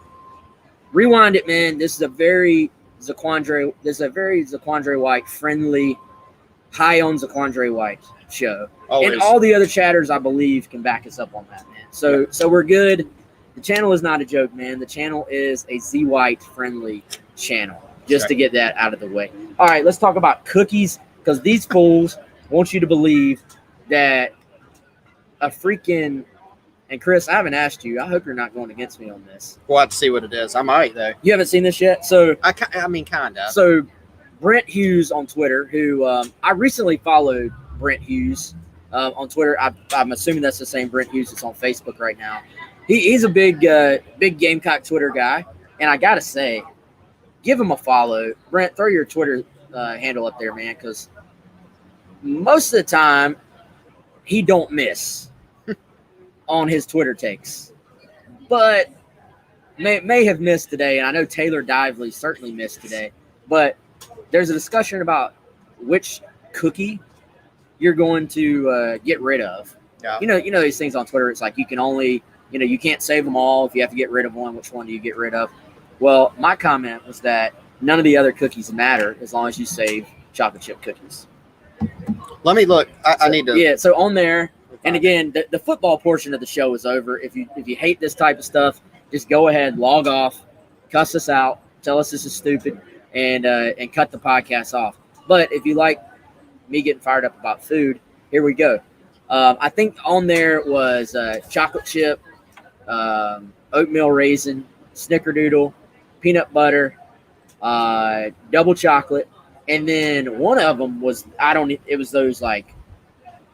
rewind it, man. This is a very Zaquandre White friendly, high on Zaquandre White show. Always. And all the other chatters, I believe, can back us up on that, man. So we're good. The channel is not a joke, man. The channel is a Z White friendly channel, just to get that out of the way. All right, let's talk about cookies, because these fools want you to believe that a freaking – and Chris, I haven't asked you. I hope you're not going against me on this. We'll have to see what it is. I might, though. You haven't seen this yet? So I mean, kind of. So Brent Hughes on Twitter, who I recently followed Brent Hughes on Twitter. I'm assuming that's the same Brent Hughes that's on Facebook right now. He's a big Gamecock Twitter guy, and I got to say, give him a follow. Brent, throw your Twitter handle up there, man, because most of the time he don't miss on his Twitter takes, but may have missed today. And I know Taylor Dively certainly missed today, but there's a discussion about which cookie you're going to get rid of. Yeah. You know these things on Twitter. It's like you can only, you can't save them all. If you have to get rid of one, which one do you get rid of? Well, my comment was that none of the other cookies matter as long as you save chocolate chip cookies. Let me look. I need to. Yeah. So on there. And again, the football portion of the show is over. If you hate this type of stuff, just go ahead, log off, cuss us out, tell us this is stupid, and cut the podcast off. But if you like me getting fired up about food, here we go. I think on there was chocolate chip oatmeal raisin, snickerdoodle, peanut butter, double chocolate, and then one of them was it was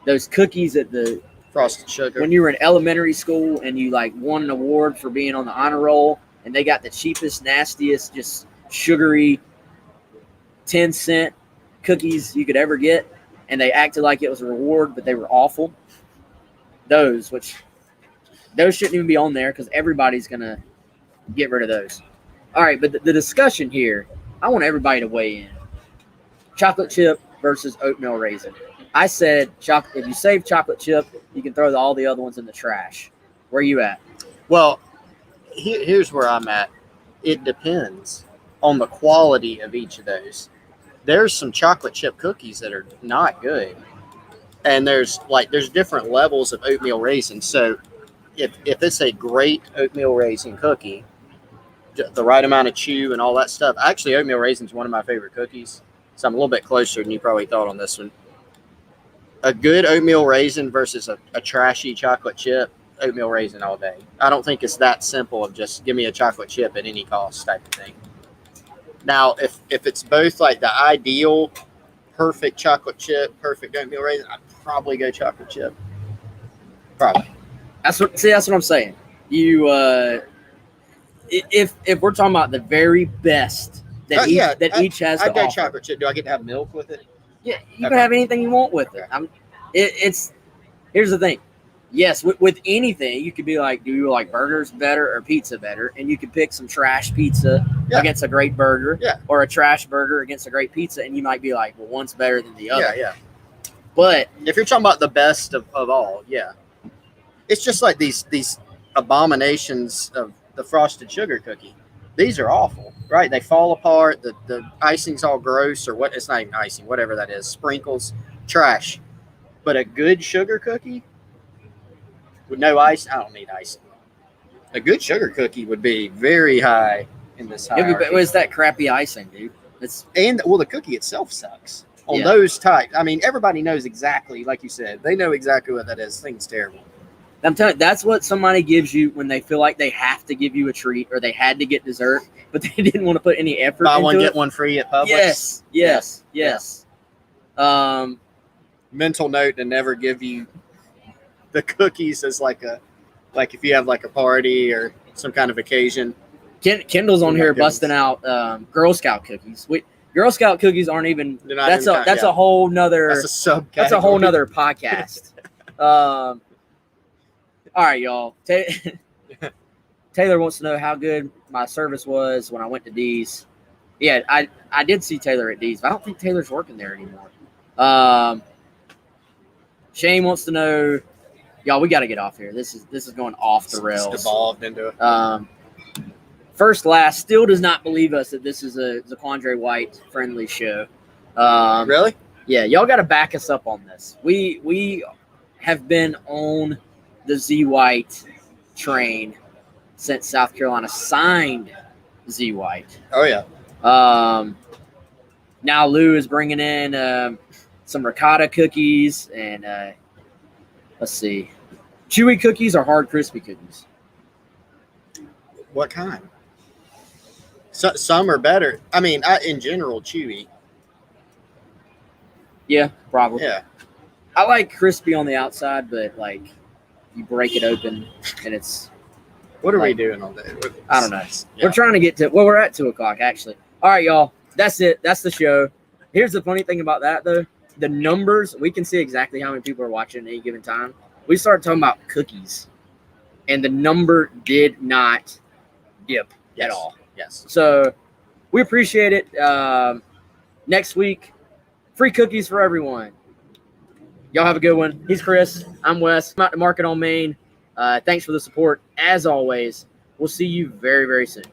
those cookies at the Frosted sugar. when you were in elementary school and you like won an award for being on the honor roll, and they got the cheapest, nastiest, just sugary 10-cent cookies you could ever get, and they acted like it was a reward, but they were awful. Those shouldn't even be on there because everybody's gonna get rid of those. All right, but the discussion here, I want everybody to weigh in. Chocolate chip versus oatmeal raisin. I said if you save chocolate chip, you can throw all the other ones in the trash. Where are you at? Well, here's where I'm at. It depends on the quality of each of those. There's some chocolate chip cookies that are not good. And there's different levels of oatmeal raisin. So if it's a great oatmeal raisin cookie, the right amount of chew and all that stuff. Actually, oatmeal raisin is one of my favorite cookies. So I'm a little bit closer than you probably thought on this one. A good oatmeal raisin versus a trashy chocolate chip, oatmeal raisin all day. I don't think it's that simple of just give me a chocolate chip at any cost type of thing. Now, if it's both like the ideal, perfect chocolate chip, perfect oatmeal raisin, I'd probably go chocolate chip. Probably. That's what I'm saying. You, if we're talking about the very best that each has to I'd go offer. chocolate chip. Do I get to have milk with it? Yeah, you can have anything you want with it. Here's the thing. Yes, with anything, you could be like, do you like burgers better or pizza better? And you could pick some trash pizza against a great burger, or a trash burger against a great pizza, and you might be like, well, one's better than the other. Yeah. But if you're talking about the best of all, it's just like these abominations of the frosted sugar cookie. These are awful, right? They fall apart. The icing's all gross, or what? It's not even icing, whatever that is. Sprinkles, trash. But a good sugar cookie with no ice, I don't need icing. A good sugar cookie would be very high in this hierarchy. It was that crappy icing, dude. The cookie itself sucks. On those types, I mean, everybody knows exactly, like you said, they know exactly what that is. Thing's terrible. I'm telling you, that's what somebody gives you when they feel like they have to give you a treat, or they had to get dessert, but they didn't want to put any effort into it. Buy one, get one free at Publix. Yes. Mental note to never give you the cookies as like if you have like a party or some kind of occasion. Kendall's on here busting out Girl Scout cookies. Girl Scout cookies aren't even. That's a whole nother. That's a sub. That's a whole nother podcast. All right, y'all. Taylor wants to know how good my service was when I went to D's. Yeah, I did see Taylor at D's, but I don't think Taylor's working there anymore. Shane wants to know, y'all, we got to get off here. This is going off the rails. It's devolved into it. First Last still does not believe us that this is a Zaquandre White friendly show. Really? Yeah, y'all got to back us up on this. We have been on the Z White train since South Carolina signed Z White. Oh yeah. Now Lou is bringing in some ricotta cookies and let's see, chewy cookies or hard crispy cookies. What kind? Some are better. I mean, in general, chewy. Yeah, probably. Yeah. I like crispy on the outside, but like you break it open and it's. What are we doing all day? I don't know. Yeah. We're trying to get to. Well, we're at 2:00 actually. All right, y'all. That's it. That's the show. Here's the funny thing about that though: the numbers. We can see exactly how many people are watching at any given time. We started talking about cookies, and the number did not dip at all. Yes. So we appreciate it. Next week, free cookies for everyone. Y'all have a good one. He's Chris. I'm Wes. I'm out to Market on Main. Thanks for the support. As always, we'll see you very, very soon.